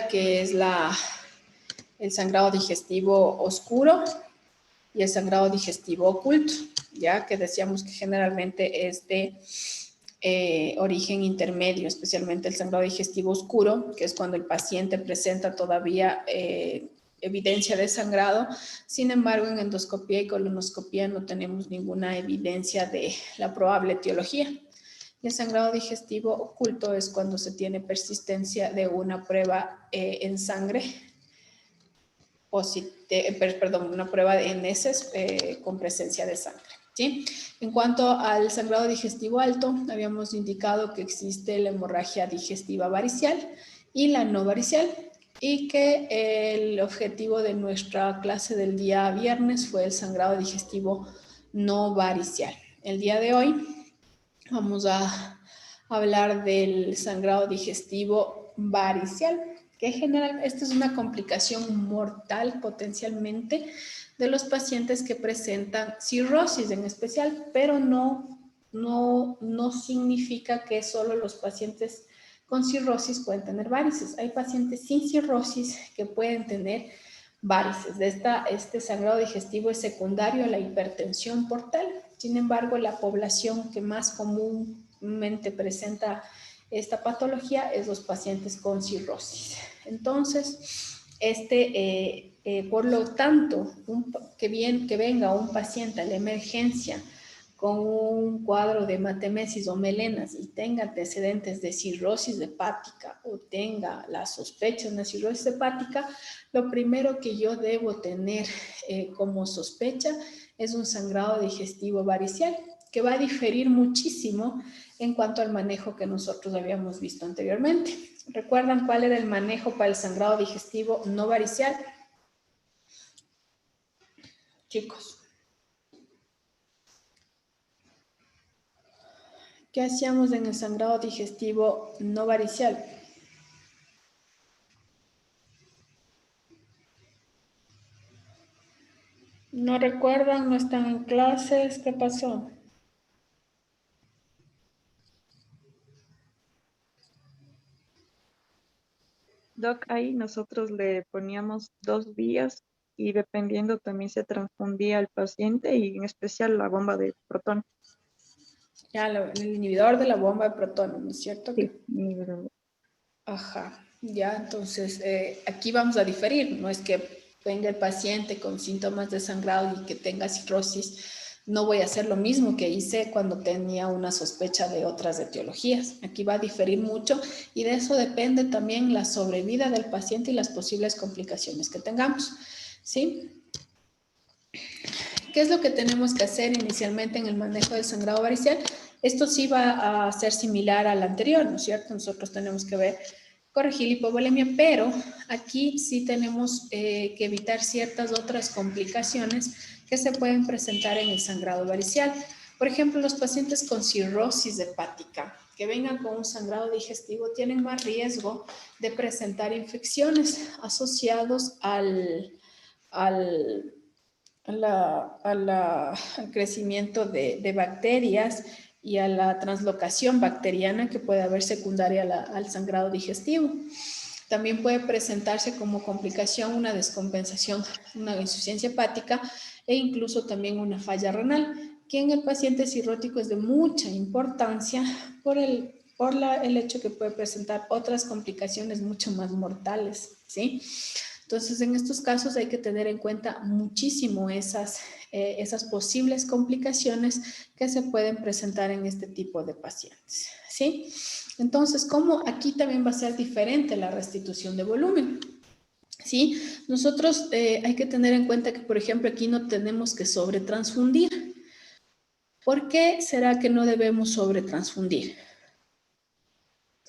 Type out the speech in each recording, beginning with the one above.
que es el sangrado digestivo oscuro y el sangrado digestivo oculto, ya que decíamos que generalmente es de origen intermedio, especialmente el sangrado digestivo oscuro, que es cuando el paciente presenta todavía evidencia de sangrado. Sin embargo, en endoscopía y colonoscopía no tenemos ninguna evidencia de la probable etiología. Y el sangrado digestivo oculto es cuando se tiene persistencia de una prueba en sangre, una prueba en heces con presencia de sangre. ¿Sí? En cuanto al sangrado digestivo alto, habíamos indicado que existe la hemorragia digestiva varicial y la no varicial, y que el objetivo de nuestra clase del día viernes fue el sangrado digestivo no varicial. El día de hoy vamos a hablar del sangrado digestivo varicial, que generalmente esta es una complicación mortal potencialmente de los pacientes que presentan cirrosis en especial, pero no significa que solo los pacientes con cirrosis pueden tener varices. Hay pacientes sin cirrosis que pueden tener varices. Este sangrado digestivo es secundario a la hipertensión portal. Sin embargo, la población que más comúnmente presenta esta patología es los pacientes con cirrosis. Entonces, por lo tanto, que venga un paciente a la emergencia con un cuadro de hematemesis o melenas y tenga antecedentes de cirrosis hepática o tenga la sospecha de una cirrosis hepática, lo primero que yo debo tener como sospecha es un sangrado digestivo varicial, que va a diferir muchísimo en cuanto al manejo que nosotros habíamos visto anteriormente. ¿Recuerdan cuál era el manejo para el sangrado digestivo no varicial? Chicos, ¿qué hacíamos en el sangrado digestivo no varicial? ¿No recuerdan? ¿No están en clases? ¿Qué pasó? Doc, ahí nosotros le poníamos 2 vías y dependiendo también se transfundía al paciente y en especial la bomba de protón. Ya, el inhibidor de la bomba de protones, ¿no es cierto? Sí, pero Ajá, ya, entonces aquí vamos a diferir, no es que venga el paciente con síntomas de sangrado y que tenga cirrosis, no voy a hacer lo mismo que hice cuando tenía una sospecha de otras etiologías. Aquí va a diferir mucho y de eso depende también la sobrevida del paciente y las posibles complicaciones que tengamos, ¿sí? ¿Qué es lo que tenemos que hacer inicialmente en el manejo del sangrado varicial? Esto sí va a ser similar al anterior, ¿no es cierto? Nosotros tenemos que ver, corregir la hipovolemia, pero aquí sí tenemos que evitar ciertas otras complicaciones que se pueden presentar en el sangrado varicial. Por ejemplo, los pacientes con cirrosis hepática que vengan con un sangrado digestivo tienen más riesgo de presentar infecciones asociados al al crecimiento de bacterias y a la translocación bacteriana que puede haber secundaria al sangrado digestivo. También puede presentarse como complicación una descompensación, una insuficiencia hepática e incluso también una falla renal, que en el paciente cirrótico es de mucha importancia por el hecho que puede presentar otras complicaciones mucho más mortales, ¿sí? Entonces, en estos casos hay que tener en cuenta muchísimo esas posibles complicaciones que se pueden presentar en este tipo de pacientes, ¿sí? Entonces, ¿cómo aquí también va a ser diferente la restitución de volumen? ¿Sí? Nosotros hay que tener en cuenta que, por ejemplo, aquí no tenemos que sobretransfundir. ¿Por qué será que no debemos sobretransfundir?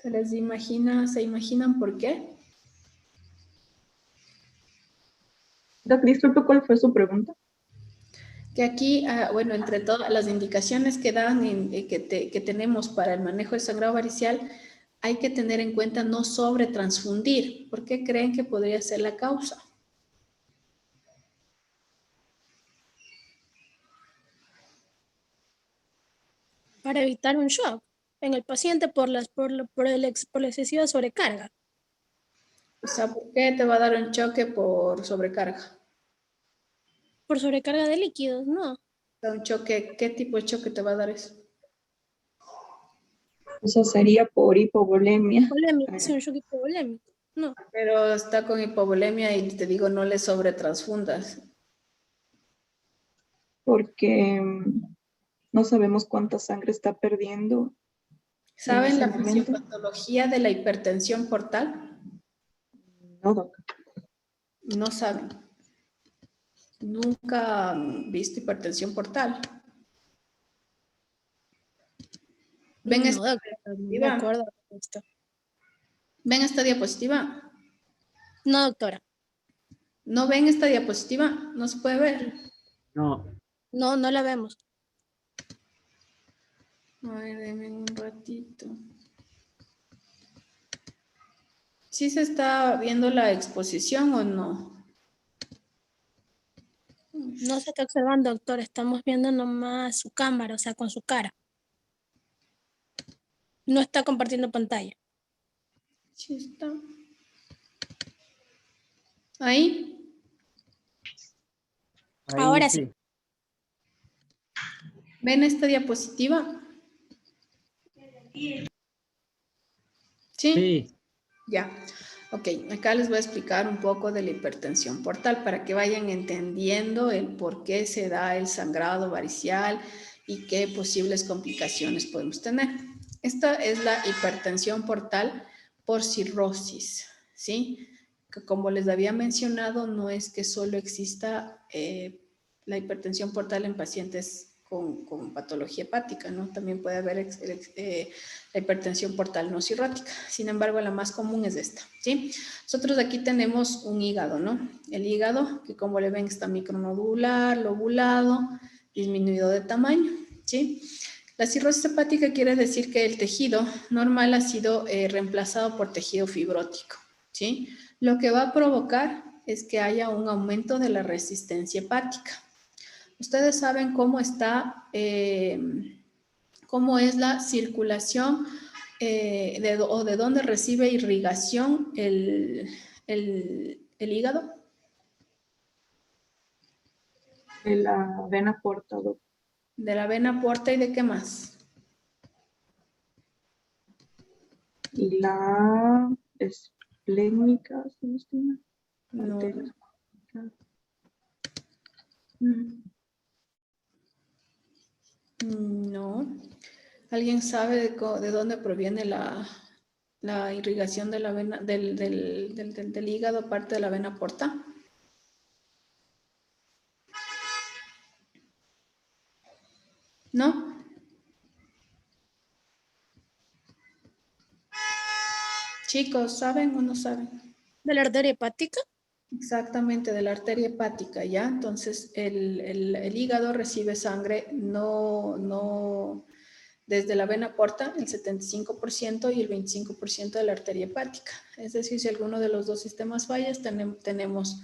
¿Se imaginan por qué? Doc, disculpe, ¿cuál fue su pregunta? Que aquí, bueno, entre todas las indicaciones que dan, que tenemos para el manejo del sangrado varicial, hay que tener en cuenta no sobretransfundir. ¿Por qué creen que podría ser la causa? Para evitar un shock en el paciente por la excesiva sobrecarga. O sea, ¿por qué te va a dar un choque por sobrecarga? Por sobrecarga de líquidos, no. O sea, un choque, ¿qué tipo de choque te va a dar eso? Eso sería por hipovolemia, Polémico, es un shock hipovolémico. No, Pero está con hipovolemia y te digo, no le sobretransfundas. porque no sabemos cuánta sangre está perdiendo en ¿Saben ese la momento. fisiopatología de la hipertensión portal? No, doc. No saben. Nunca han visto hipertensión portal. ¿Ven no, esta doctora, no me diapositiva? acuerdo de esto. ¿Ven esta diapositiva? No, doctora. ¿No ven esta diapositiva? No se puede ver. No, No, no la vemos. A ver, denme un ratito. ¿Sí se está viendo la exposición o no? No se está observando, doctora. Estamos viendo nomás su cámara, o sea, con su cara. No está compartiendo pantalla. Sí está. ¿Ahí? ahí Ahora sí. sí. ¿Ven esta diapositiva? ¿Sí? Sí, Ya. Ok, acá les voy a explicar un poco de la hipertensión portal para que vayan entendiendo el por qué se da el sangrado varicial y qué posibles complicaciones podemos tener. Esta es la hipertensión portal por cirrosis, ¿sí? Que como les había mencionado, no es que solo exista la hipertensión portal en pacientes con patología hepática, ¿no? También puede haber la hipertensión portal no cirrótica. Sin embargo, la más común es esta, ¿sí? Nosotros aquí tenemos un hígado, ¿no? El hígado, que como le ven está micronodular, lobulado, disminuido de tamaño, ¿sí? La cirrosis hepática quiere decir que el tejido normal ha sido reemplazado por tejido fibrótico, ¿sí? Lo que va a provocar es que haya un aumento de la resistencia hepática. Ustedes saben cómo está, cómo es la circulación o de dónde recibe irrigación el hígado. De la vena porta, doc. De la vena porta y de qué más. Y la esplénica, si no estoy mal. No, Arteria esplénica. no. ¿Alguien sabe de dónde proviene la irrigación de la vena, del hígado, aparte de la vena porta? ¿No? Chicos, ¿saben o no saben? ¿De la arteria hepática? Exactamente, de la arteria hepática, ¿ya? Entonces, el hígado recibe sangre no desde la vena porta, el 75% y el 25% de la arteria hepática. Es decir, si alguno de los dos sistemas falla, tenemos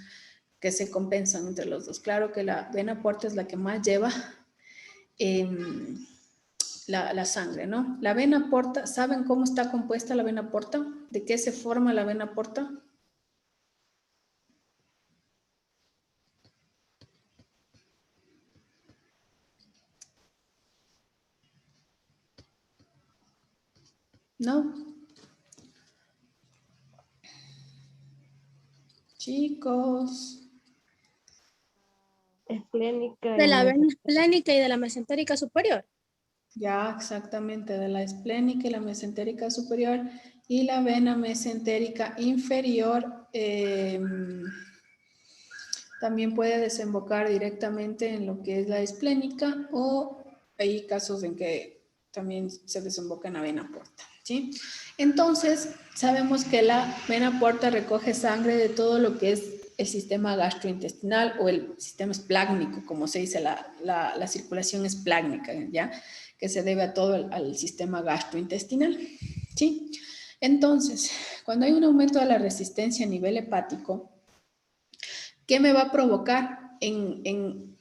que se compensan entre los dos. Claro que la vena porta es la que más lleva la sangre, ¿no? La vena porta, ¿saben cómo está compuesta la vena porta? ¿De qué se forma la vena porta? ¿No? Chicos. Esplénica De y la vena esplénica y de la mesentérica superior. Ya, exactamente, de la esplénica y la mesentérica superior y la vena mesentérica inferior también puede desembocar directamente en lo que es la esplénica o hay casos en que también se desemboca en la vena porta, ¿sí? Entonces, sabemos que la vena porta recoge sangre de todo lo que es el sistema gastrointestinal o el sistema esplácnico, como se dice, la circulación esplácnica, ¿ya? Que se debe a todo al sistema gastrointestinal, ¿sí? Entonces, cuando hay un aumento de la resistencia a nivel hepático, ¿qué me va a provocar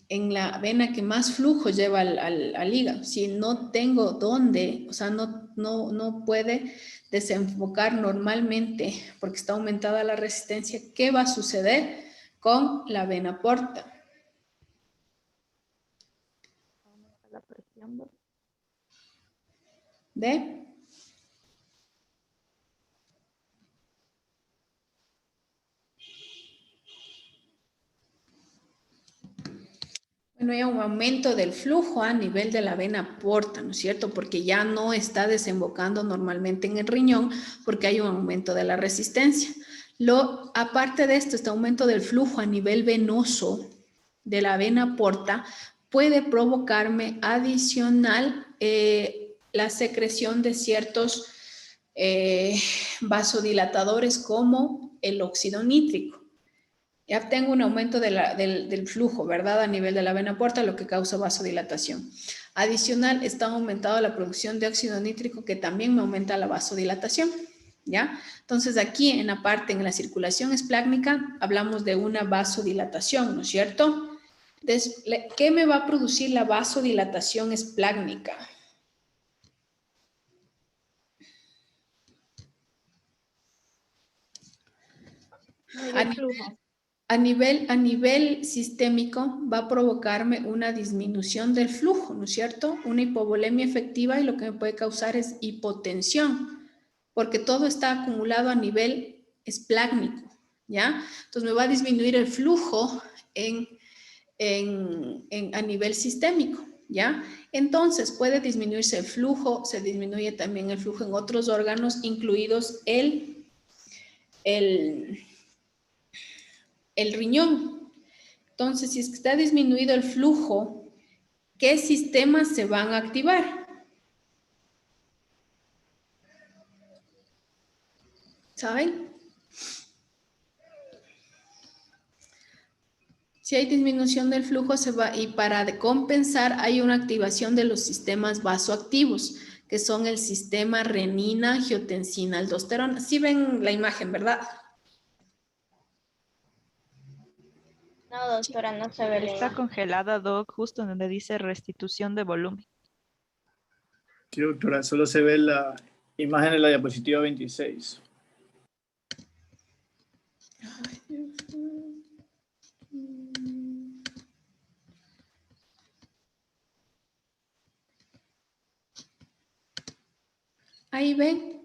en la vena que más flujo lleva al hígado. Si no tengo dónde, o sea, no puede desenfocar normalmente porque está aumentada la resistencia, ¿qué va a suceder con la vena porta? Aumenta la presión, ¿no? ¿De? Bueno, hay un aumento del flujo a nivel de la vena porta, ¿no es cierto? Porque ya no está desembocando normalmente en el riñón porque hay un aumento de la resistencia. Aparte de esto, este aumento del flujo a nivel venoso de la vena porta puede provocarme adicional la secreción de ciertos vasodilatadores como el óxido nítrico. Ya tengo un aumento del flujo, ¿verdad? A nivel de la vena porta, lo que causa vasodilatación. Adicional, está aumentada la producción de óxido nítrico, que también me aumenta la vasodilatación, ¿ya? Entonces, aquí en la parte, en la circulación esplácnica, hablamos de una vasodilatación, ¿no es cierto? Entonces, ¿qué me va a producir la vasodilatación esplácnica? Mayor flujo. A nivel sistémico va a provocarme una disminución del flujo, ¿no es cierto? Una hipovolemia efectiva y lo que me puede causar es hipotensión, porque todo está acumulado a nivel esplácnico, ¿ya? Entonces me va a disminuir el flujo a nivel sistémico, ¿ya? Entonces puede disminuirse el flujo, se disminuye también el flujo en otros órganos, incluidos el riñón. Entonces, si es que está disminuido el flujo, ¿qué sistemas se van a activar? ¿Saben? Si hay disminución del flujo, y para compensar hay una activación de los sistemas vasoactivos, que son el sistema renina, angiotensina, aldosterona. Sí ven la imagen, ¿verdad? No, doctora, no se ve la Está imagen. congelada, Doc, justo donde dice restitución de volumen. Sí, doctora, solo se ve la imagen de la diapositiva 26. Ahí ven.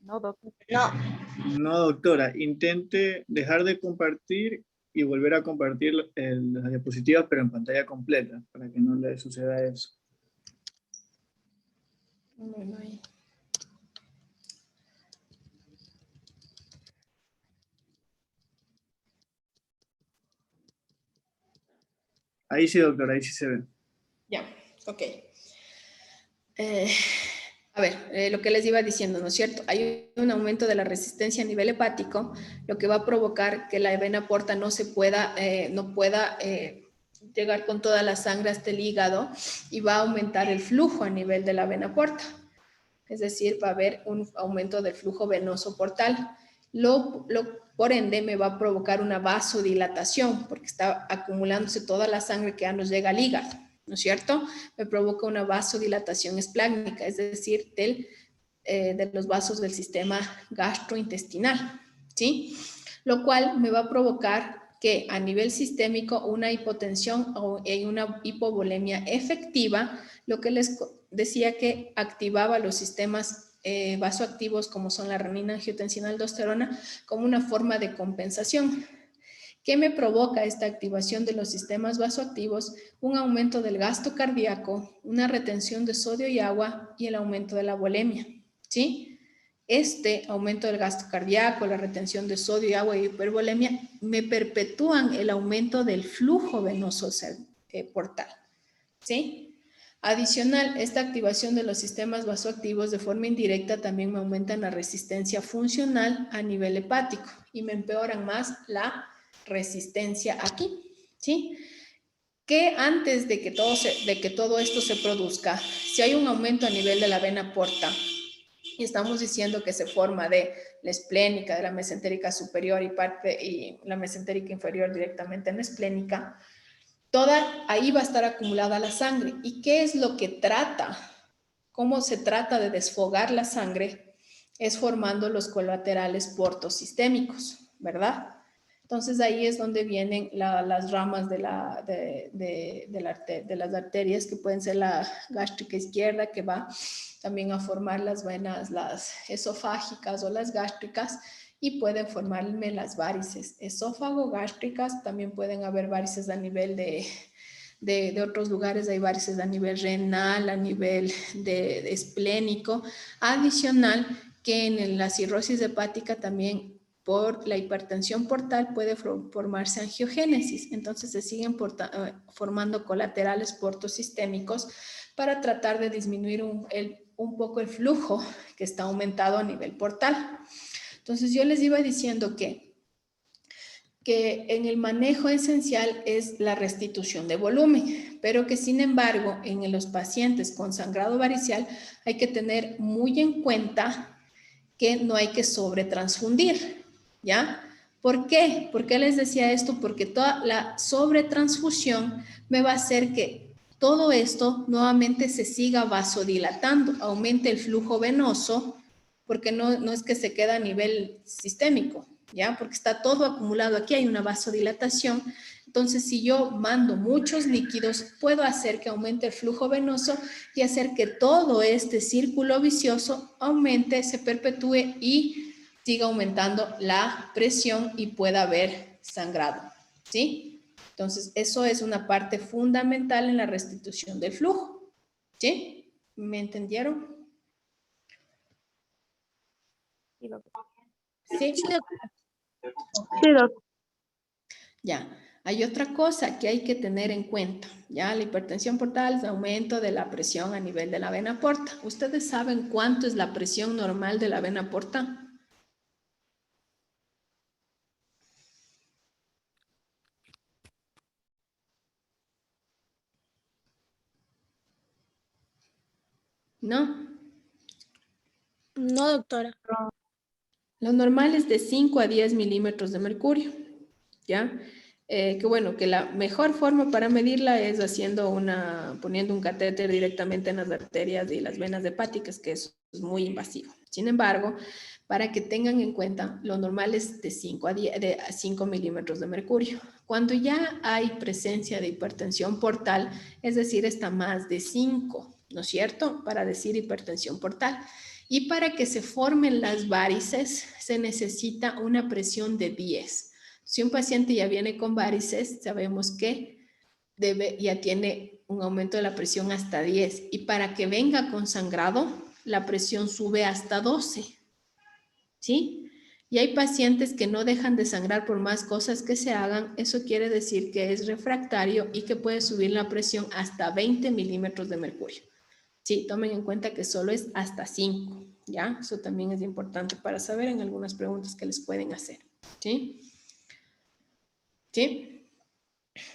No, Doc. No, No, doctora, intente dejar de compartir y volver a compartir las diapositivas, pero en pantalla completa, para que no le suceda eso. Bueno, ahí. Ahí sí, doctora, ahí sí se ve. Ya, ok. A ver, lo que les iba diciendo, ¿no es cierto? Hay un aumento de la resistencia a nivel hepático, lo que va a provocar que la vena porta no pueda llegar con toda la sangre hasta el hígado y va a aumentar el flujo a nivel de la vena porta. Es decir, va a haber un aumento del flujo venoso portal. Por ende, me va a provocar una vasodilatación porque está acumulándose toda la sangre que ya nos llega al hígado, ¿no es cierto? Me provoca una vasodilatación esplácnica, es decir, de los vasos del sistema gastrointestinal, ¿sí? Lo cual me va a provocar que a nivel sistémico una hipotensión o una hipovolemia efectiva, lo que les decía que activaba los sistemas vasoactivos como son la renina, angiotensina, aldosterona, como una forma de compensación. ¿Qué me provoca esta activación de los sistemas vasoactivos? Un aumento del gasto cardíaco, una retención de sodio y agua y el aumento de la volemia, ¿sí? Este aumento del gasto cardíaco, la retención de sodio y agua y hipervolemia me perpetúan el aumento del flujo venoso portal, ¿sí? Adicional, esta activación de los sistemas vasoactivos de forma indirecta también me aumentan la resistencia funcional a nivel hepático y me empeoran más la resistencia aquí, ¿sí? Que antes de que todo esto se produzca, si hay un aumento a nivel de la vena porta Y estamos diciendo que se forma de la esplénica, de la mesentérica superior y la mesentérica inferior directamente en la esplénica. Ahí va a estar acumulada la sangre. ¿Y qué es lo que trata? ¿Cómo se trata de desfogar la sangre? Es formando los colaterales portosistémicos, ¿verdad? Entonces ahí es donde vienen las ramas de las arterias, que pueden ser la gástrica izquierda, que va también a formar las venas, las esofágicas o las gástricas, y pueden formarme las varices esófago-gástricas. También pueden haber varices a nivel de otros lugares, hay varices a nivel renal, a nivel de esplénico. Adicional, que en la cirrosis hepática también por la hipertensión portal puede formarse angiogénesis. Entonces se siguen formando colaterales portosistémicos para tratar de disminuir un poco el flujo que está aumentado a nivel portal. Entonces yo les iba diciendo que en el manejo esencial es la restitución de volumen, pero que sin embargo en los pacientes con sangrado varicial hay que tener muy en cuenta que no hay que sobretransfundir, ¿ya? ¿Por qué? ¿Por qué les decía esto? Porque toda la sobretransfusión me va a hacer que todo esto nuevamente se siga vasodilatando, aumente el flujo venoso, porque no es que se queda a nivel sistémico, ¿ya? Porque está todo acumulado. Aquí hay una vasodilatación. Entonces, si yo mando muchos líquidos, puedo hacer que aumente el flujo venoso y hacer que todo este círculo vicioso aumente, se perpetúe y siga aumentando la presión y pueda haber sangrado, ¿sí? Entonces, eso es una parte fundamental en la restitución del flujo, ¿sí? ¿Me entendieron? Sí, doctor. Sí. Sí, doctora. Sí, doctor. Ya, hay otra cosa que hay que tener en cuenta, ya, la hipertensión portal es aumento de la presión a nivel de la vena porta. ¿Ustedes saben cuánto es la presión normal de la vena porta? ¿No? No, doctora. Lo normal es de 5 a 10 milímetros de mercurio, ¿ya? Que bueno, que la mejor forma para medirla es poniendo un catéter directamente en las arterias y las venas hepáticas, que eso es muy invasivo. Sin embargo, para que tengan en cuenta, lo normal es de 5 a 5 milímetros de mercurio. Cuando ya hay presencia de hipertensión portal, es decir, está más de 5, ¿no es cierto? Para decir hipertensión portal. Y para que se formen las varices se necesita una presión de 10. Si un paciente ya viene con varices, sabemos que ya tiene un aumento de la presión hasta 10. Y para que venga con sangrado, la presión sube hasta 12. ¿Sí? Y hay pacientes que no dejan de sangrar por más cosas que se hagan. Eso quiere decir que es refractario y que puede subir la presión hasta 20 milímetros de mercurio. Sí, tomen en cuenta que solo es hasta 5, ¿ya? Eso también es importante para saber en algunas preguntas que les pueden hacer, ¿sí? ¿Sí?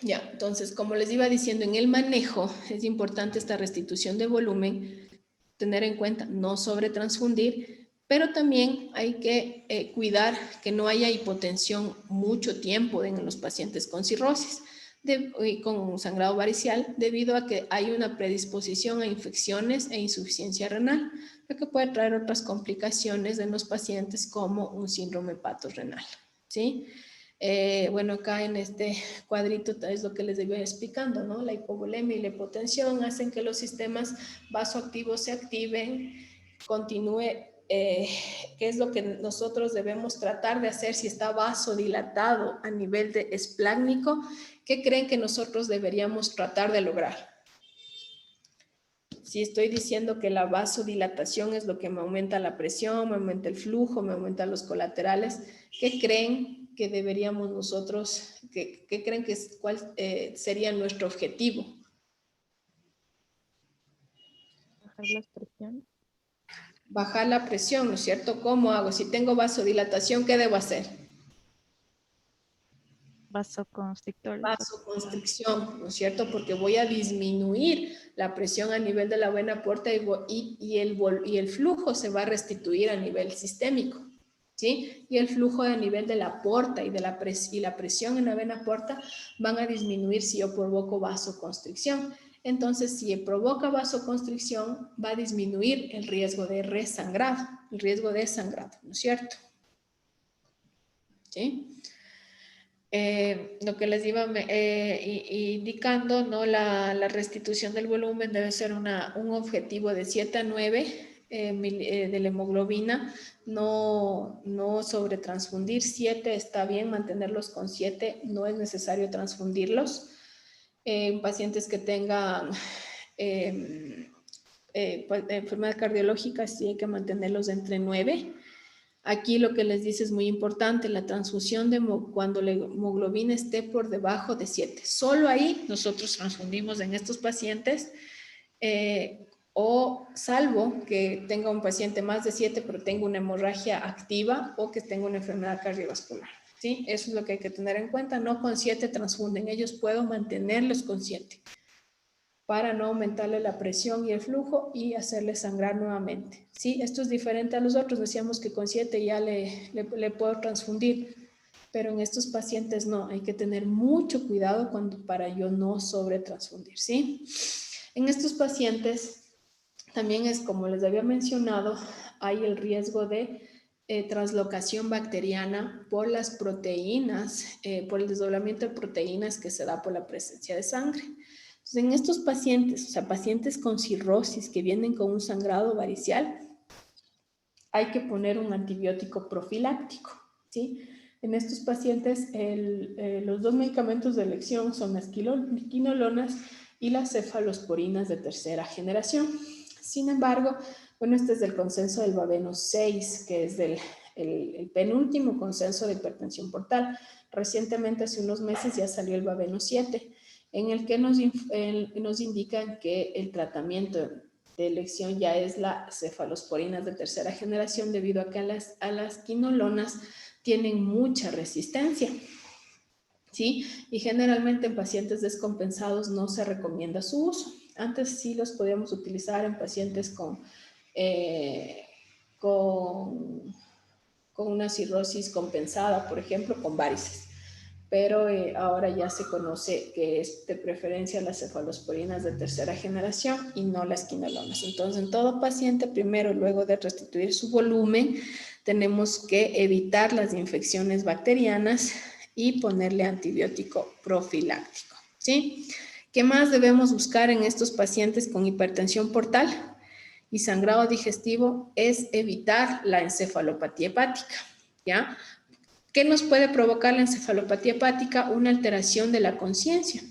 Ya, entonces, como les iba diciendo, en el manejo es importante esta restitución de volumen, tener en cuenta no sobretransfundir, pero también hay que cuidar que no haya hipotensión mucho tiempo en los pacientes con cirrosis y con sangrado varicial, debido a que hay una predisposición a infecciones e insuficiencia renal, lo que puede traer otras complicaciones en los pacientes como un síndrome hepatorrenal, ¿sí? Bueno, acá en este cuadrito es lo que les iba explicando, ¿no? La hipovolemia y la hipotensión hacen que los sistemas vasoactivos se activen, continúe, qué es lo que nosotros debemos tratar de hacer si está vasodilatado a nivel de esplácnico. ¿Qué creen que nosotros deberíamos tratar de lograr? Si estoy diciendo que la vasodilatación es lo que me aumenta la presión, me aumenta el flujo, me aumenta los colaterales, ¿qué creen que deberíamos nosotros, qué creen que cuál sería nuestro objetivo? Bajar las presiones. Bajar la presión, ¿no es cierto? ¿Cómo hago? Si tengo vasodilatación, ¿qué debo hacer? Vasoconstrictores. Vasoconstricción, ¿no es cierto? Porque voy a disminuir la presión a nivel de la vena porta y el flujo se va a restituir a nivel sistémico, ¿sí? Y el flujo a nivel de la porta y la presión en la vena porta van a disminuir si yo provoco vasoconstricción. Entonces, si provoca vasoconstricción, va a disminuir el riesgo de resangrado, el riesgo de sangrado, ¿no es cierto? ¿Sí? Lo que les iba indicando, ¿no? La restitución del volumen debe ser un objetivo de 7 a 9 de la hemoglobina, no sobretransfundir. 7 está bien, mantenerlos con 7, no es necesario transfundirlos. Pacientes que tengan enfermedad cardiológica, sí hay que mantenerlos entre 9. Aquí lo que les dice es muy importante, la transfusión cuando la hemoglobina esté por debajo de 7. Solo ahí nosotros transfundimos en estos pacientes, o salvo que tenga un paciente más de 7, pero tenga una hemorragia activa o que tenga una enfermedad cardiovascular. ¿Sí? Eso es lo que hay que tener en cuenta. No con 7 transfunden, ellos puedo mantenerlos con 7 para no aumentarle la presión y el flujo y hacerle sangrar nuevamente. ¿Sí? Esto es diferente a los otros, decíamos que con 7 ya le puedo transfundir, pero en estos pacientes no, hay que tener mucho cuidado para yo no sobretransfundir, ¿sí? En estos pacientes también es, como les había mencionado, hay el riesgo de translocación bacteriana por las proteínas, por el desdoblamiento de proteínas que se da por la presencia de sangre. Entonces, en estos pacientes, o sea, pacientes con cirrosis que vienen con un sangrado varicial, hay que poner un antibiótico profiláctico, ¿sí? En estos pacientes, los dos medicamentos de elección son las quinolonas y las cefalosporinas de tercera generación. Sin embargo, bueno, este es del consenso del Baveno 6, que es el penúltimo consenso de hipertensión portal. Recientemente, hace unos meses, ya salió el Baveno 7, en el que nos indican que el tratamiento de elección ya es la cefalosporinas de tercera generación, debido a que a las quinolonas tienen mucha resistencia, ¿sí? Y generalmente en pacientes descompensados no se recomienda su uso. Antes sí los podíamos utilizar en pacientes con una cirrosis compensada, por ejemplo, con varices. Pero ahora ya se conoce que es de preferencia las cefalosporinas de tercera generación y no las quinolonas. Entonces, en todo paciente, primero, luego de restituir su volumen, tenemos que evitar las infecciones bacterianas y ponerle antibiótico profiláctico, ¿sí? ¿Qué más debemos buscar en estos pacientes con hipertensión portal y sangrado digestivo? Es evitar la encefalopatía hepática, ¿ya? ¿Qué nos puede provocar la encefalopatía hepática? Una alteración de la conciencia,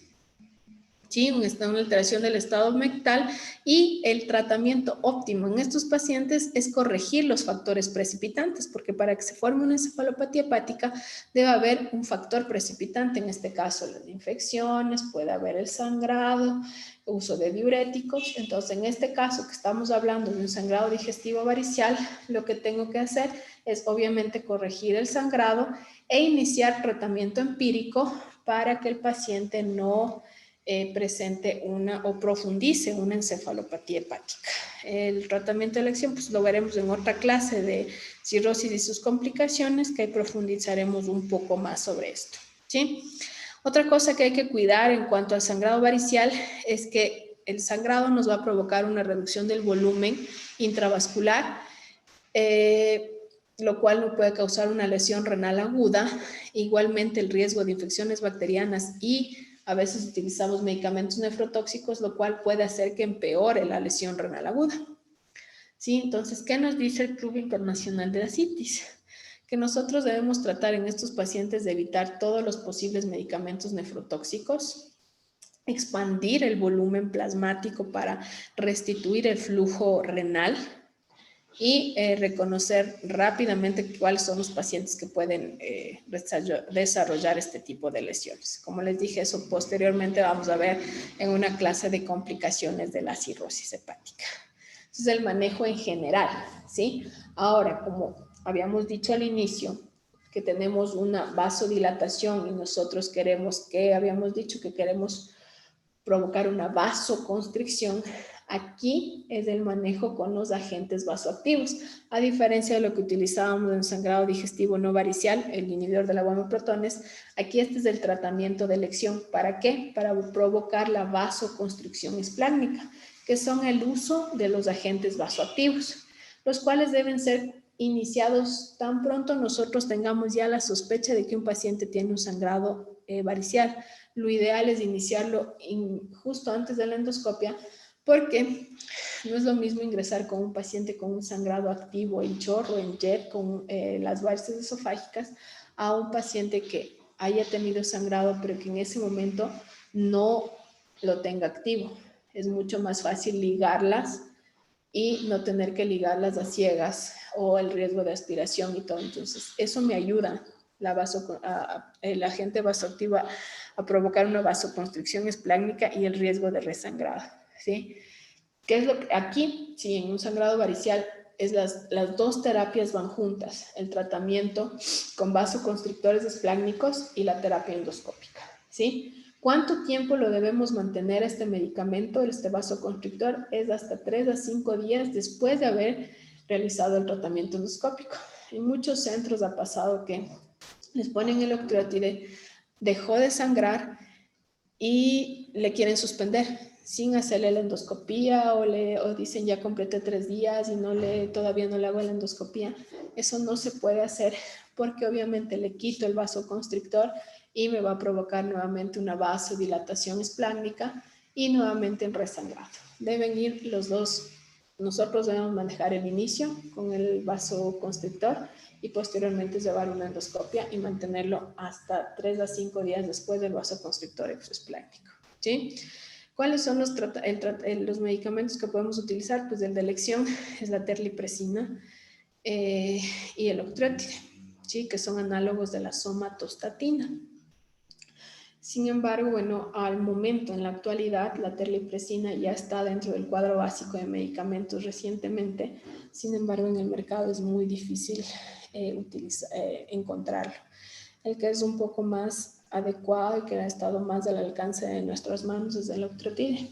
¿sí? Una alteración del estado mental, y el tratamiento óptimo en estos pacientes es corregir los factores precipitantes, porque para que se forme una encefalopatía hepática debe haber un factor precipitante, en este caso las infecciones, puede haber el sangrado, uso de diuréticos. Entonces, en este caso que estamos hablando de un sangrado digestivo varicial, lo que tengo que hacer es obviamente corregir el sangrado e iniciar tratamiento empírico para que el paciente no presente o profundice una encefalopatía hepática. El tratamiento de elección, pues lo veremos en otra clase de cirrosis y sus complicaciones, que ahí profundizaremos un poco más sobre esto, ¿sí? Otra cosa que hay que cuidar en cuanto al sangrado varicial es que el sangrado nos va a provocar una reducción del volumen intravascular, lo cual no puede causar una lesión renal aguda. Igualmente, el riesgo de infecciones bacterianas, y a veces utilizamos medicamentos nefrotóxicos, lo cual puede hacer que empeore la lesión renal aguda, ¿sí? Entonces, ¿qué nos dice el Club Internacional de Ascitis? Que nosotros debemos tratar en estos pacientes de evitar todos los posibles medicamentos nefrotóxicos, expandir el volumen plasmático para restituir el flujo renal y reconocer rápidamente cuáles son los pacientes que pueden desarrollar este tipo de lesiones. Como les dije, eso posteriormente vamos a ver en una clase de complicaciones de la cirrosis hepática. Ese es el manejo en general, ¿sí? Ahora, como habíamos dicho al inicio, que tenemos una vasodilatación y nosotros queremos, que habíamos dicho que queremos provocar una vasoconstricción, aquí es el manejo con los agentes vasoactivos, a diferencia de lo que utilizábamos en sangrado digestivo no varicial, el inhibidor de la bomba de protones. Aquí este es el tratamiento de elección. ¿Para qué? Para provocar la vasoconstricción esplácnica, que son el uso de los agentes vasoactivos, los cuales deben ser iniciados tan pronto nosotros tengamos ya la sospecha de que un paciente tiene un sangrado varicial. Lo ideal es iniciarlo justo antes de la endoscopia, porque no es lo mismo ingresar con un paciente con un sangrado activo en chorro, en jet, con las varices esofágicas, a un paciente que haya tenido sangrado, pero que en ese momento no lo tenga activo. Es mucho más fácil ligarlas y no tener que ligarlas a ciegas o el riesgo de aspiración y todo. Entonces, eso me ayuda el agente vasoactivo a provocar una vasoconstricción esplácnica y el riesgo de resangrado, ¿sí? ¿Qué es lo que aquí? Sí, en un sangrado varicial es las dos terapias van juntas, el tratamiento con vasoconstrictores esplácnicos y la terapia endoscópica, ¿sí? ¿Cuánto tiempo lo debemos mantener este medicamento, este vasoconstrictor? Es hasta 3 a 5 días después de haber realizado el tratamiento endoscópico. En muchos centros ha pasado que les ponen el octreotide, dejó de sangrar y le quieren suspender sin hacerle la endoscopía o dicen ya completé 3 días y todavía no le hago la endoscopía. Eso no se puede hacer porque obviamente le quito el vasoconstrictor y me va a provocar nuevamente una vasodilatación esplácnica y nuevamente en resangrado. Deben ir los dos. Nosotros debemos manejar el inicio con el vasoconstrictor y posteriormente llevar una endoscopia y mantenerlo hasta 3 a 5 días después del vasoconstrictor esplácnico, ¿sí? ¿Cuáles son los medicamentos que podemos utilizar? Pues el de elección es la terlipresina y el octreotide, ¿sí? Que son análogos de la somatostatina. Sin embargo, bueno, al momento, en la actualidad, la terlipresina ya está dentro del cuadro básico de medicamentos recientemente. Sin embargo, en el mercado es muy difícil encontrarlo. El que es un poco más adecuado y que ha estado más al alcance de nuestras manos es el octreotide.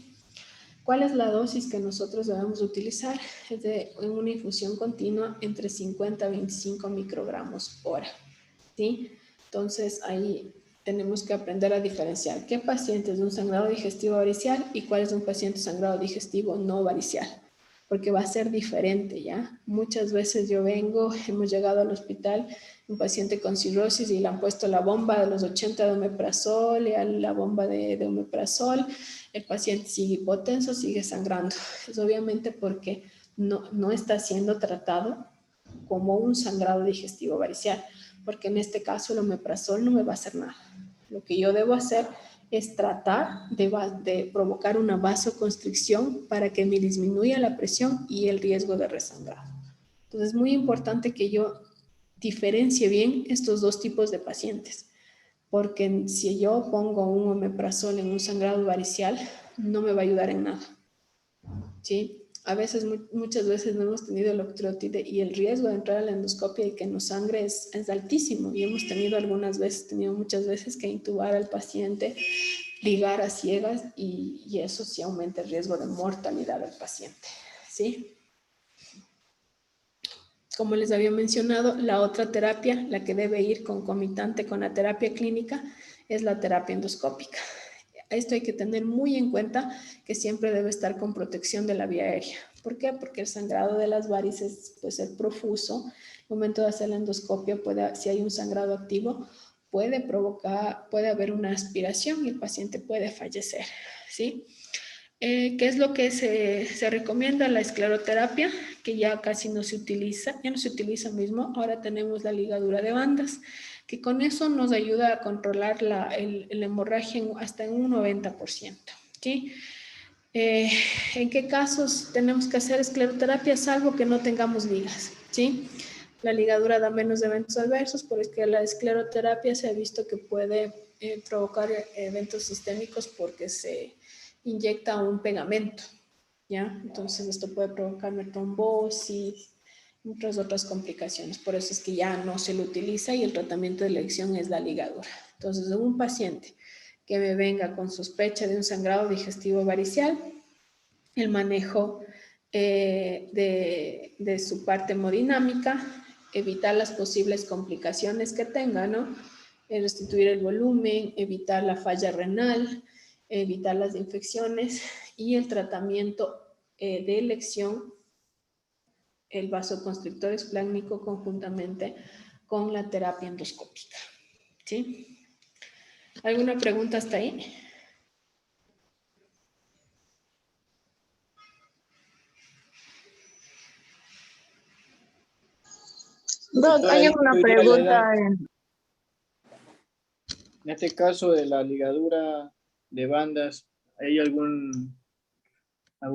¿Cuál es la dosis que nosotros debemos utilizar? Es en una infusión continua entre 50 a 25 microgramos hora, ¿sí? Entonces, ahí tenemos que aprender a diferenciar qué paciente es de un sangrado digestivo varicial y cuál es un paciente sangrado digestivo no varicial, porque va a ser diferente, ¿ya? Muchas veces hemos llegado al hospital, un paciente con cirrosis y le han puesto la bomba de los 80 de omeprazol y la bomba de omeprazol, el paciente sigue hipotenso, sigue sangrando. Es obviamente porque no está siendo tratado como un sangrado digestivo varicial, porque en este caso el omeprazol no me va a hacer nada. Lo que yo debo hacer es tratar de provocar una vasoconstricción para que me disminuya la presión y el riesgo de resangrado. Entonces es muy importante que yo diferencie bien estos dos tipos de pacientes, porque si yo pongo un omeprazol en un sangrado varicial, no me va a ayudar en nada, ¿sí? A veces, muchas veces no hemos tenido el octreotide y el riesgo de entrar a la endoscopia y que nos sangre es altísimo. Y hemos tenido muchas veces que intubar al paciente, ligar a ciegas y eso sí aumenta el riesgo de mortalidad del paciente, ¿sí? Como les había mencionado, la otra terapia, la que debe ir concomitante con la terapia clínica, es la terapia endoscópica. Esto hay que tener muy en cuenta que siempre debe estar con protección de la vía aérea. ¿Por qué? Porque el sangrado de las varices puede ser profuso. Al momento de hacer la endoscopia, si hay un sangrado activo, puede haber una aspiración y el paciente puede fallecer, ¿sí? ¿Qué es lo que se recomienda? La escleroterapia, que ya casi no se utiliza mismo. Ahora tenemos la ligadura de bandas, que con eso nos ayuda a controlar la hemorragia hasta en un 90%, ¿sí? ¿En qué casos tenemos que hacer escleroterapia? Salvo que no tengamos ligas, ¿sí? La ligadura da menos eventos adversos, porque la escleroterapia se ha visto que puede provocar eventos sistémicos porque se inyecta un pegamento, ¿ya? Entonces esto puede provocar trombosis, otras complicaciones. Por eso es que ya no se lo utiliza y el tratamiento de elección es la ligadura. Entonces, un paciente que me venga con sospecha de un sangrado digestivo varicial, el manejo de su parte hemodinámica, evitar las posibles complicaciones que tenga, ¿no? Restituir el volumen, evitar la falla renal, evitar las infecciones y el tratamiento de elección, el vasoconstrictor esplácnico conjuntamente con la terapia endoscópica. ¿Sí? ¿Alguna pregunta hasta ahí? Doc, hay una pregunta. En este caso de la ligadura de bandas, ¿hay algún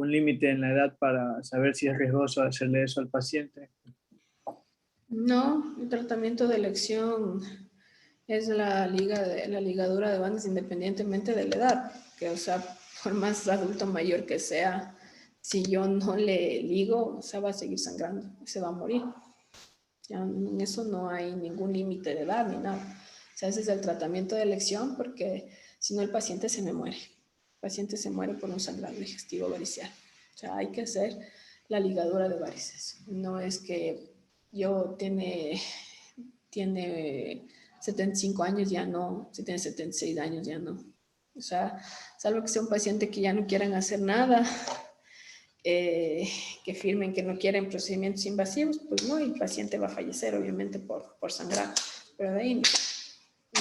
límite en la edad para saber si es riesgoso hacerle eso al paciente? No, el tratamiento de elección es la ligadura de bandas independientemente de la edad, que o sea, por más adulto mayor que sea, si yo no le ligo, o sea, va a seguir sangrando, se va a morir. Ya en eso no hay ningún límite de edad ni nada. O sea, ese es el tratamiento de elección porque si no el paciente se me muere. El paciente se muere por un sangrado digestivo varicial. O sea, hay que hacer la ligadura de varices. No es que yo tiene 75 años ya no, si tiene 76 años ya no. O sea, salvo que sea un paciente que ya no quieran hacer nada, que firmen que no quieren procedimientos invasivos, pues no, el paciente va a fallecer obviamente por sangrado, pero de ahí no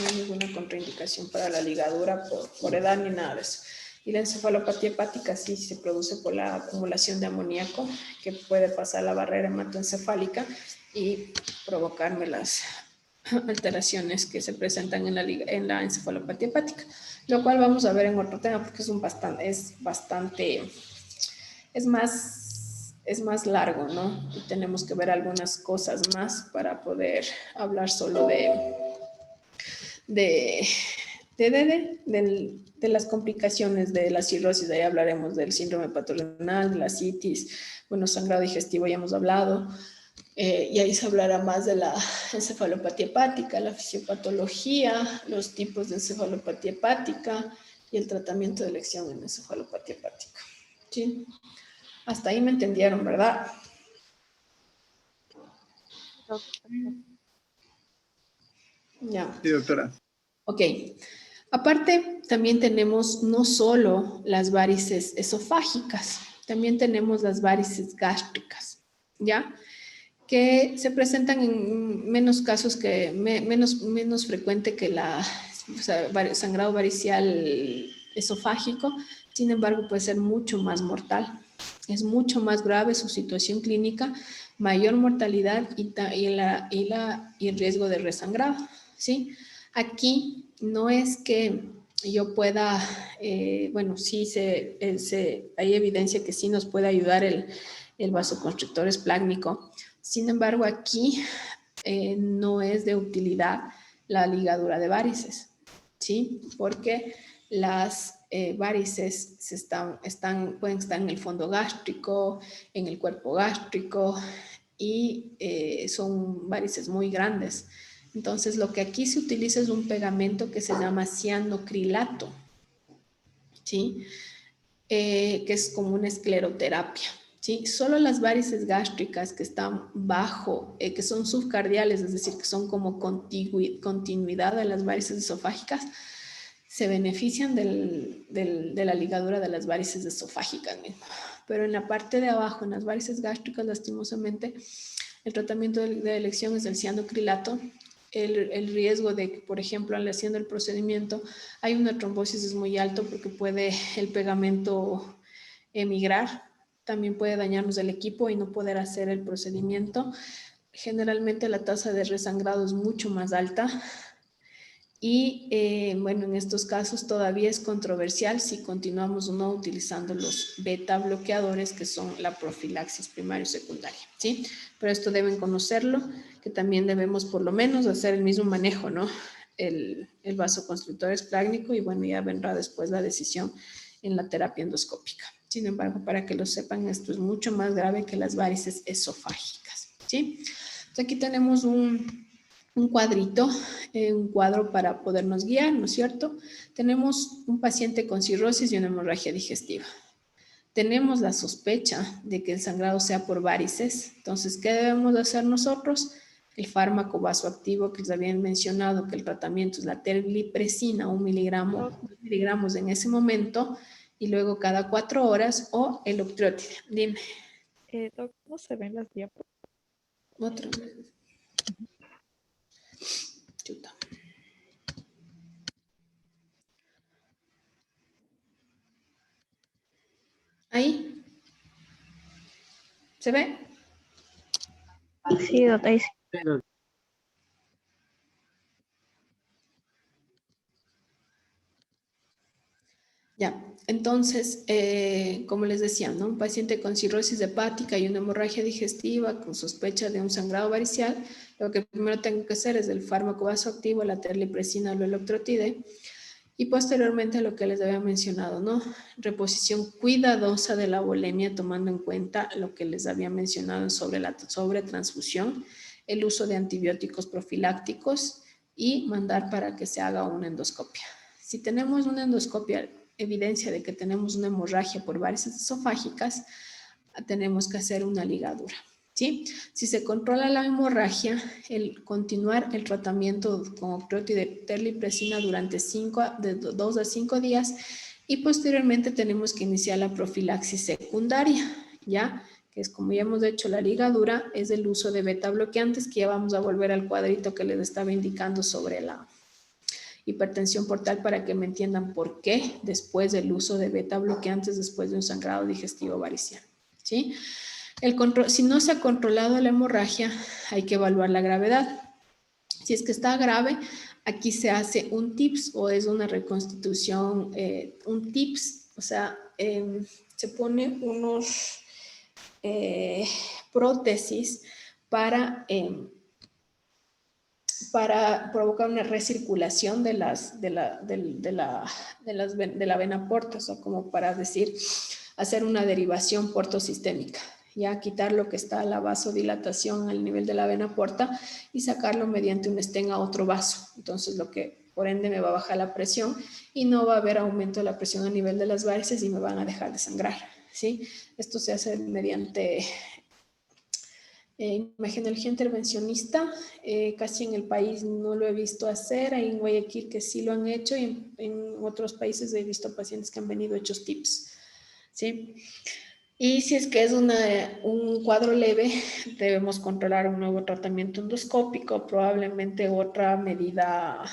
hay ninguna contraindicación para la ligadura por edad ni nada de eso. Y la encefalopatía hepática sí se produce por la acumulación de amoníaco que puede pasar la barrera hematoencefálica y provocarme las alteraciones que se presentan en la encefalopatía hepática, lo cual vamos a ver en otro tema porque es más largo, ¿no? Y tenemos que ver algunas cosas más para poder hablar solo de las complicaciones de la cirrosis. Ahí hablaremos del síndrome hepatorenal, de la citis, bueno, sangrado digestivo ya hemos hablado, y ahí se hablará más de la encefalopatía hepática, la fisiopatología, los tipos de encefalopatía hepática y el tratamiento de elección en encefalopatía hepática. ¿Sí? Hasta ahí me entendieron, ¿verdad? Ya. Sí, doctora. Ok. Aparte, también tenemos no solo las varices esofágicas, también tenemos las varices gástricas, ¿ya? Que se presentan en menos casos menos frecuente que sangrado varicial esofágico, sin embargo puede ser mucho más mortal. Es mucho más grave su situación clínica, mayor mortalidad y el riesgo de resangrado, ¿sí? Aquí no es que yo pueda, bueno, sí hay evidencia que sí nos puede ayudar el vasoconstrictor esplácnico. Sin embargo, aquí no es de utilidad la ligadura de varices, ¿sí? Porque las varices pueden estar en el fondo gástrico, en el cuerpo gástrico y son varices muy grandes. Entonces, lo que aquí se utiliza es un pegamento que se llama cianocrilato, ¿sí? Que es como una escleroterapia. ¿Sí? Solo las varices gástricas que están bajo, que son subcardiales, es decir, que son como continuidad de las varices esofágicas, se benefician de la ligadura de las varices esofágicas mismo. Pero en la parte de abajo, en las varices gástricas, lastimosamente, el tratamiento de elección es el cianocrilato. El riesgo de que, por ejemplo, al haciendo el procedimiento, hay una trombosis es muy alto porque puede el pegamento emigrar, también puede dañarnos el equipo y no poder hacer el procedimiento. Generalmente la tasa de resangrado es mucho más alta y bueno, en estos casos todavía es controversial si continuamos o no utilizando los beta bloqueadores que son la profilaxis primaria y secundaria, ¿sí? Pero esto deben conocerlo, que también debemos por lo menos hacer el mismo manejo, ¿no? El vasoconstrictor esplácnico y bueno, ya vendrá después la decisión en la terapia endoscópica. Sin embargo, para que lo sepan, esto es mucho más grave que las varices esofágicas. ¿sí? Entonces aquí tenemos un cuadrito, un cuadro para podernos guiar, ¿no es cierto? Tenemos un paciente con cirrosis y una hemorragia digestiva. Tenemos la sospecha de que el sangrado sea por varices. Entonces, ¿qué debemos hacer nosotros? El fármaco vasoactivo que les habían mencionado, que el tratamiento es la terlipresina, 1 miligramo, 2 miligramos en ese momento, y luego cada 4 horas, o el octreotide. Dime. Doc, ¿cómo se ven las diapositivas? Otro. Chuta. Ahí. ¿Se ve? Sí, doctor. Ya, entonces, como les decía, ¿no? Un paciente con cirrosis hepática y una hemorragia digestiva con sospecha de un sangrado varicial, lo que primero tengo que hacer es el fármaco vasoactivo, la terlipresina o el octreotide, y posteriormente lo que les había mencionado, ¿no? Reposición cuidadosa de la bulimia, tomando en cuenta lo que les había mencionado sobre la sobretransfusión, el uso de antibióticos profilácticos y mandar para que se haga una endoscopia. Si tenemos una endoscopia, evidencia de que tenemos una hemorragia por varices esofágicas, tenemos que hacer una ligadura, ¿sí? Si se controla la hemorragia, el continuar el tratamiento con octreotide de terlipresina durante de 2 a 5 días, y posteriormente tenemos que iniciar la profilaxis secundaria, ¿ya? Que es, como ya hemos hecho la ligadura, es el uso de beta bloqueantes, que ya vamos a volver al cuadrito que les estaba indicando sobre la hipertensión portal, para que me entiendan por qué después del uso de beta bloqueantes después de un sangrado digestivo varicial, ¿sí? Si no se ha controlado la hemorragia, hay que evaluar la gravedad. Si es que está grave, aquí se hace un TIPS, o es una reconstitución, un TIPS, o sea, se pone unos prótesis para provocar una recirculación de la vena porta, o sea, como para decir, hacer una derivación portosistémica, ya quitar lo que está la vasodilatación al nivel de la vena porta y sacarlo mediante un stent a otro vaso. Entonces, lo que por ende me va a bajar la presión y no va a haber aumento de la presión a nivel de las varices y me van a dejar de sangrar, ¿sí? Esto se hace mediante imagenología intervencionista. Casi en el país no lo he visto hacer. Hay en Guayaquil que sí lo han hecho, y en otros países he visto pacientes que han venido hechos TIPS, ¿sí? Y si es que es un cuadro leve, debemos controlar un nuevo tratamiento endoscópico, probablemente otra medida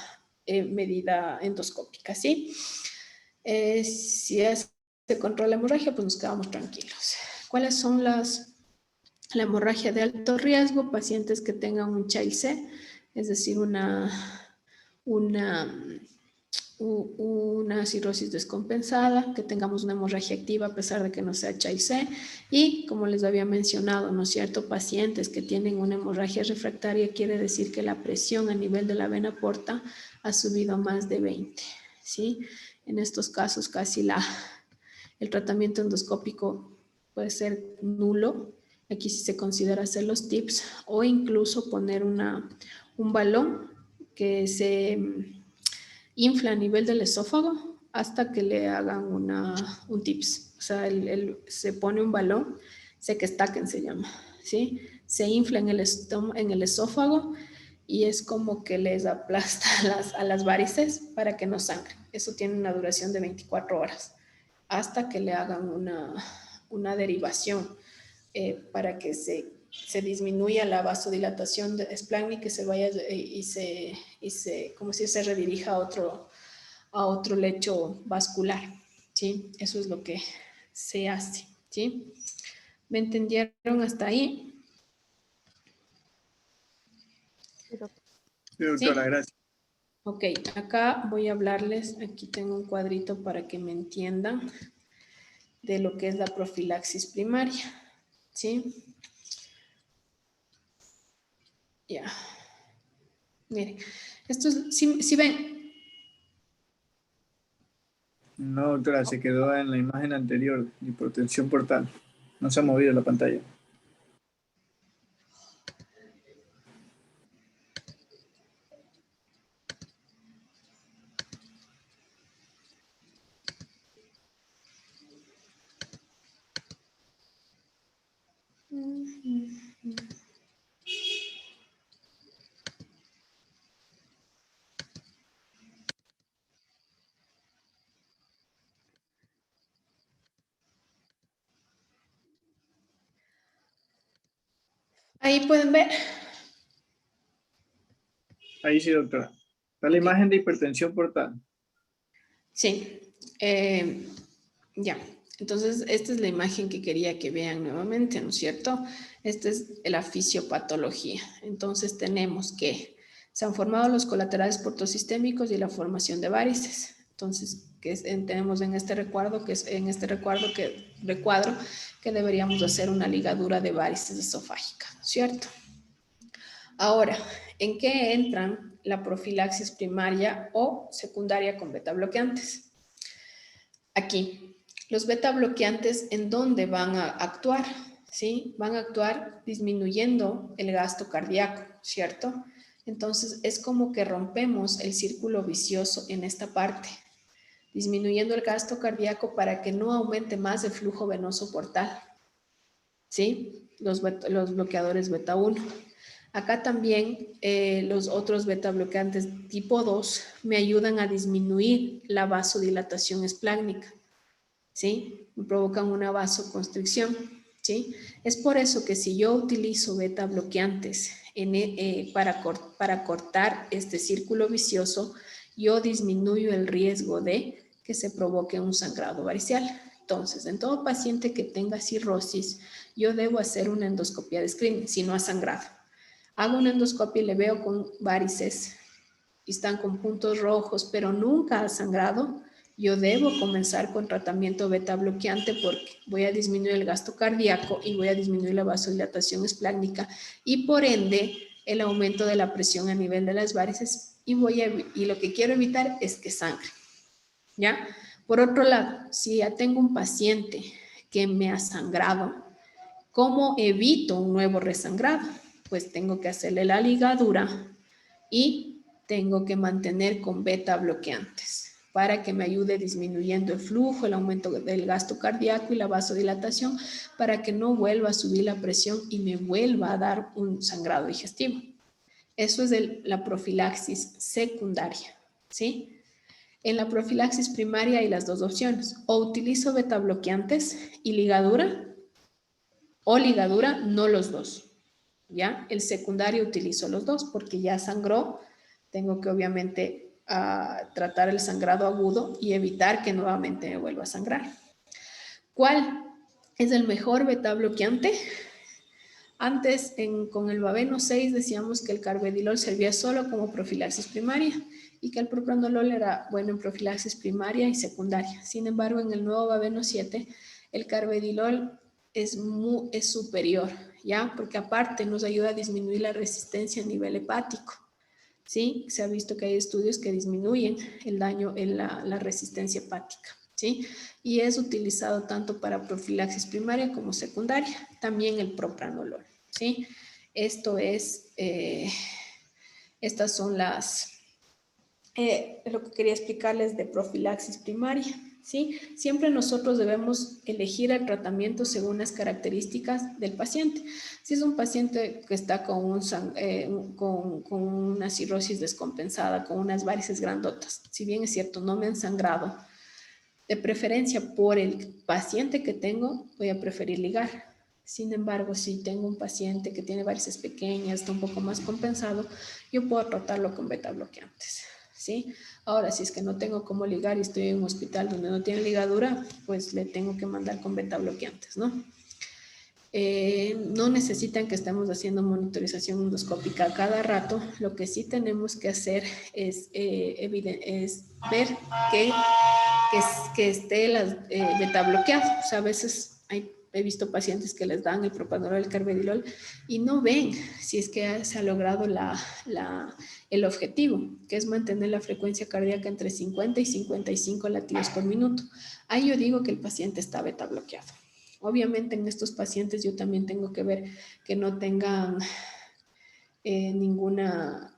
endoscópica, ¿sí? Si se controla la hemorragia, pues nos quedamos tranquilos. ¿Cuáles son la hemorragia de alto riesgo? Pacientes que tengan un Child-C, es decir, una cirrosis descompensada, que tengamos una hemorragia activa a pesar de que no sea Child-C, y como les había mencionado, ¿no es cierto?, pacientes que tienen una hemorragia refractaria, quiere decir que la presión a nivel de la vena porta ha subido a más de 20, ¿sí? En estos casos casi el tratamiento endoscópico puede ser nulo. Aquí sí se considera hacer los TIPS, o incluso poner un balón que se infla a nivel del esófago hasta que le hagan un TIPS. O sea, se pone un balón, Sekestaken se llama, ¿sí? Se infla en el esófago y es como que les aplasta a las varices para que no sangren. Eso tiene una duración de 24 horas hasta que le hagan una derivación para que se disminuya la vasodilatación de esplanio, que se vaya como si se redirija a otro lecho vascular, ¿sí? Eso es lo que se hace, ¿sí? ¿Me entendieron hasta ahí? Sí, doctora, ¿Sí? gracias. Ok, acá voy a hablarles, aquí tengo un cuadrito para que me entiendan de lo que es la profilaxis primaria, ¿sí? Ya. Miren, esto es, si ven. No, doctora, se quedó en la imagen anterior, hipertensión portal. No se ha movido la pantalla. Ahí pueden ver. Ahí sí, doctora. Está la imagen de hipertensión portal. Sí. Ya. Entonces, esta es la imagen que quería que vean nuevamente, ¿no es cierto? Esta es la fisiopatología. Entonces, tenemos que se han formado los colaterales portosistémicos y la formación de varices. Entonces, tenemos en este recuadro que deberíamos hacer una ligadura de varices esofágicas, ¿no es cierto? Ahora, ¿en qué entran la profilaxis primaria o secundaria con beta bloqueantes? Aquí, los beta bloqueantes, ¿en dónde van a actuar? ¿Sí? Van a actuar disminuyendo el gasto cardíaco, ¿cierto? Entonces, es como que rompemos el círculo vicioso en esta parte, disminuyendo el gasto cardíaco para que no aumente más el flujo venoso portal, ¿sí? Los bloqueadores beta 1. Acá también los otros beta bloqueantes tipo 2 me ayudan a disminuir la vasodilatación esplácnica, ¿sí? Me provocan una vasoconstricción, ¿sí? Es por eso que si yo utilizo beta bloqueantes para cortar este círculo vicioso, yo disminuyo el riesgo de que se provoque un sangrado varicial. Entonces, en todo paciente que tenga cirrosis, yo debo hacer una endoscopia de screening si no ha sangrado. Hago una endoscopia y le veo con varices y están con puntos rojos, pero nunca ha sangrado. Yo debo comenzar con tratamiento beta bloqueante porque voy a disminuir el gasto cardíaco y voy a disminuir la vasodilatación esplácnica y por ende el aumento de la presión a nivel de las varices y lo que quiero evitar es que sangre, ¿ya? Por otro lado, si ya tengo un paciente que me ha sangrado, ¿cómo evito un nuevo resangrado? Pues tengo que hacerle la ligadura y tengo que mantener con beta bloqueantes para que me ayude disminuyendo el flujo, el aumento del gasto cardíaco y la vasodilatación para que no vuelva a subir la presión y me vuelva a dar un sangrado digestivo. Eso es la profilaxis secundaria, ¿sí? En la profilaxis primaria hay las dos opciones. O utilizo beta bloqueantes y ligadura, o ligadura, no los dos. ¿Ya? El secundario utilizo los dos porque ya sangró. Tengo que obviamente tratar el sangrado agudo y evitar que nuevamente me vuelva a sangrar. ¿Cuál es el mejor beta bloqueante? Antes, con el Baveno 6 decíamos que el carvedilol servía solo como profilaxis primaria y que el propranolol era bueno en profilaxis primaria y secundaria. Sin embargo, en el nuevo Baveno 7, el carvedilol es superior, ¿ya? Porque aparte nos ayuda a disminuir la resistencia a nivel hepático, ¿sí? Se ha visto que hay estudios que disminuyen el daño en la resistencia hepática, ¿sí? Y es utilizado tanto para profilaxis primaria como secundaria, también el propranolol, ¿sí? Estas son lo que quería explicarles de profilaxis primaria, ¿sí? Siempre nosotros debemos elegir el tratamiento según las características del paciente. Si es un paciente que está con una cirrosis descompensada, con unas varices grandotas, si bien es cierto, no me han sangrado, de preferencia por el paciente que tengo, voy a preferir ligar. Sin embargo, si tengo un paciente que tiene varices pequeñas, está un poco más compensado, yo puedo tratarlo con beta bloqueantes, ¿sí? Ahora, si es que no tengo cómo ligar y estoy en un hospital donde no tiene ligadura, pues le tengo que mandar con beta bloqueantes, ¿no? No necesitan que estemos haciendo monitorización endoscópica a cada rato. Lo que sí tenemos que hacer es ver que esté beta bloqueado. O sea, a veces he visto pacientes que les dan el propranolol, el carvedilol y no ven si es que se ha logrado el objetivo, que es mantener la frecuencia cardíaca entre 50 y 55 latidos por minuto. Ahí yo digo que el paciente está beta bloqueado. Obviamente en estos pacientes yo también tengo que ver que no tengan ninguna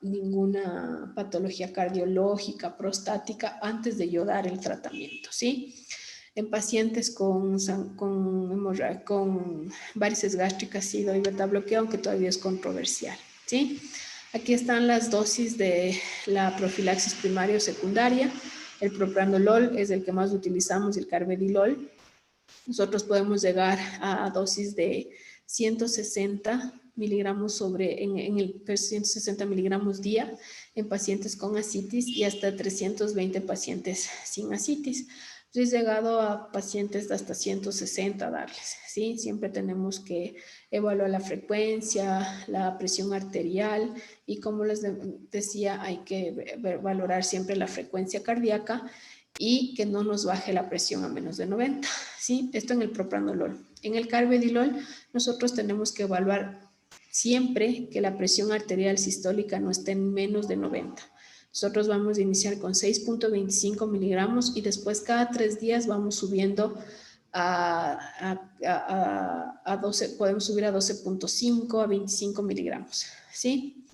patología cardiológica, prostática, antes de yo dar el tratamiento, ¿sí? En pacientes con varices gástricas sí doy beta bloqueo, aunque todavía es controversial, ¿sí? Aquí están las dosis de la profilaxis primaria o secundaria. El propranolol es el que más utilizamos, el carvedilol. Nosotros podemos llegar a dosis de 160 miligramos en el 160 miligramos día en pacientes con ascitis y hasta 320 pacientes sin ascitis. He llegado a pacientes de hasta 160 darles, ¿sí? Siempre tenemos que evaluar la frecuencia, la presión arterial y como les decía, hay que valorar siempre la frecuencia cardíaca y que no nos baje la presión a menos de 90, ¿sí? Esto en el propranolol. En el carvedilol nosotros tenemos que evaluar siempre que la presión arterial sistólica no esté en menos de 90. Nosotros vamos a iniciar con 6.25 miligramos y después cada 3 días vamos subiendo a 12, podemos subir a 12.5, a 25 miligramos, ¿sí?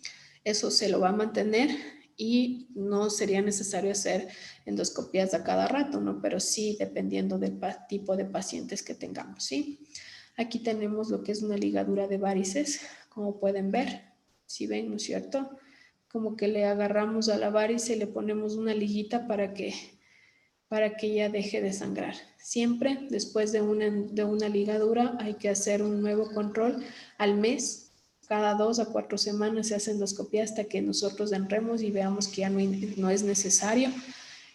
Eso se lo va a mantener y no sería necesario hacer endoscopías a cada rato, ¿no? Pero sí dependiendo del tipo de pacientes que tengamos, ¿sí? Aquí tenemos lo que es una ligadura de varices, como pueden ver, ¿sí ven, no es cierto? Como que le agarramos a la varice y le ponemos una liguita para que ya deje de sangrar. Siempre después de una ligadura hay que hacer un nuevo control al mes. Cada 2 a 4 semanas se hace endoscopía hasta que nosotros entremos y veamos que ya no es necesario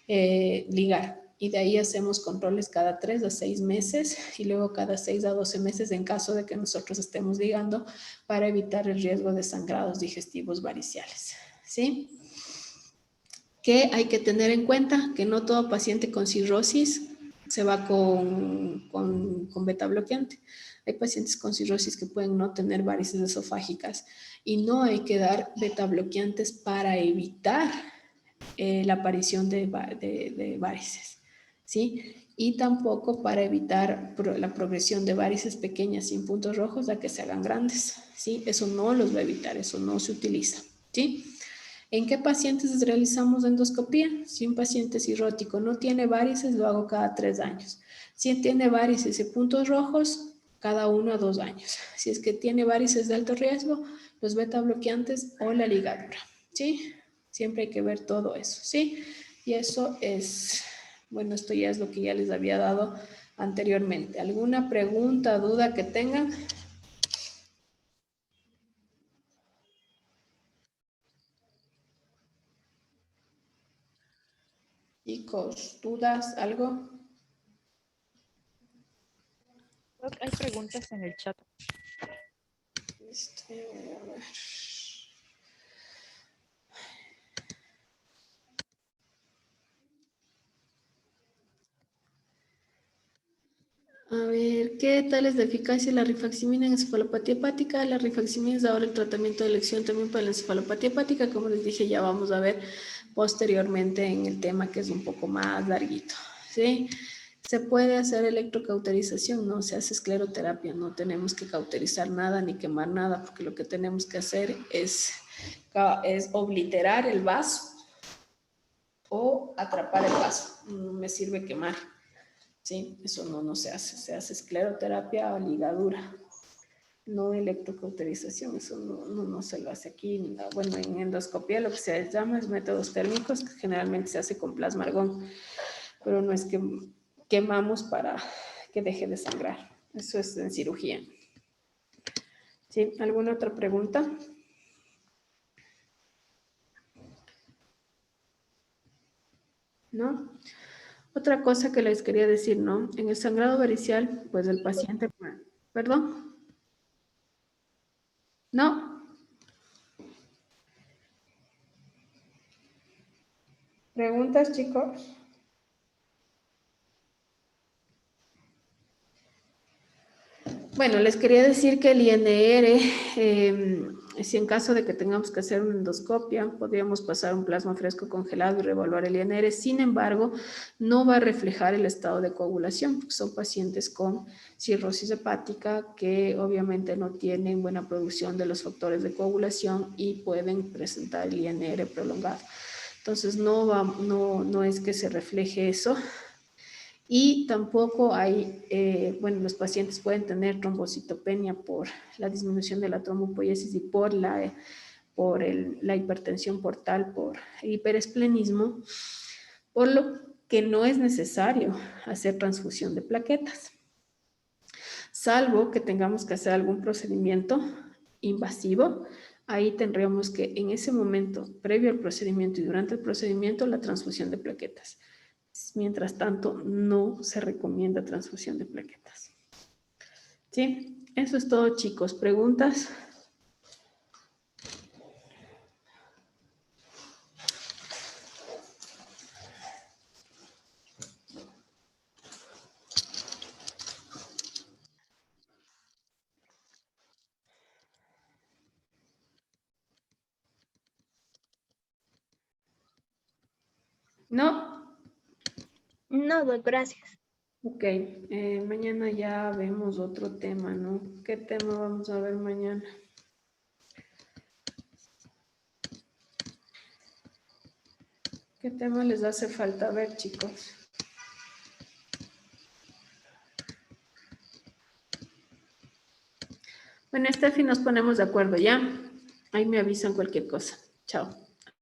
ligar. Y de ahí hacemos controles cada 3 a 6 meses y luego cada 6 a 12 meses en caso de que nosotros estemos ligando para evitar el riesgo de sangrados digestivos variciales, ¿sí? Que hay que tener en cuenta que no todo paciente con cirrosis se va con beta bloqueante. Hay pacientes con cirrosis que pueden no tener varices esofágicas y no hay que dar beta bloqueantes para evitar la aparición de varices, ¿sí? Y tampoco para evitar la progresión de varices pequeñas sin puntos rojos a que se hagan grandes, ¿sí? Eso no los va a evitar, eso no se utiliza, ¿sí? ¿En qué pacientes realizamos endoscopía? Si un paciente cirrótico no tiene varices, lo hago cada 3 años. Si tiene varices y puntos rojos, cada 1 a 2 años. Si es que tiene varices de alto riesgo, los beta bloqueantes o la ligadura, ¿sí? Siempre hay que ver todo eso, ¿sí? Y eso es, bueno, esto ya es lo que ya les había dado anteriormente. ¿Alguna pregunta, duda que tengan? Chicos, ¿dudas? ¿Algo? Doc, hay preguntas en el chat. A ver. A ver, ¿qué tal es la eficacia de la rifaximina en encefalopatía hepática? La rifaximina es ahora el tratamiento de elección también para la encefalopatía hepática. Como les dije, ya vamos a ver posteriormente en el tema que es un poco más larguito, ¿sí? ¿Se puede hacer electrocauterización? No, se hace escleroterapia. No tenemos que cauterizar nada ni quemar nada, porque lo que tenemos que hacer es obliterar el vaso o atrapar el vaso. No me sirve quemar. Sí, eso no se hace escleroterapia o ligadura, no electrocauterización, eso no se lo hace aquí. Bueno, en endoscopía lo que se llama es métodos térmicos, que generalmente se hace con plasma argón, pero no es que quemamos para que deje de sangrar, eso es en cirugía. ¿Sí? ¿Alguna otra pregunta? ¿No? Otra cosa que les quería decir, ¿no? En el sangrado varicial, pues el paciente, ¿perdón? ¿No? ¿Preguntas, chicos? Bueno, les quería decir que el INR, si en caso de que tengamos que hacer una endoscopia, podríamos pasar un plasma fresco congelado y reevaluar el INR. Sin embargo, no va a reflejar el estado de coagulación, porque son pacientes con cirrosis hepática que obviamente no tienen buena producción de los factores de coagulación y pueden presentar el INR prolongado. Entonces, no es que se refleje eso. Y tampoco hay, bueno, los pacientes pueden tener trombocitopenia por la disminución de la trombopoiesis y por la hipertensión portal, por el hiperesplenismo, por lo que no es necesario hacer transfusión de plaquetas, salvo que tengamos que hacer algún procedimiento invasivo, ahí tendríamos que en ese momento, previo al procedimiento y durante el procedimiento, la transfusión de plaquetas. Mientras tanto, no se recomienda transfusión de plaquetas. ¿Sí? Eso es todo, chicos. ¿Preguntas? ¿No? No, doc, gracias. Ok, mañana ya vemos otro tema, ¿no? ¿Qué tema vamos a ver mañana? ¿Qué tema les hace falta ver, chicos? Bueno, Steffi, nos ponemos de acuerdo, ¿ya? Ahí me avisan cualquier cosa. Chao.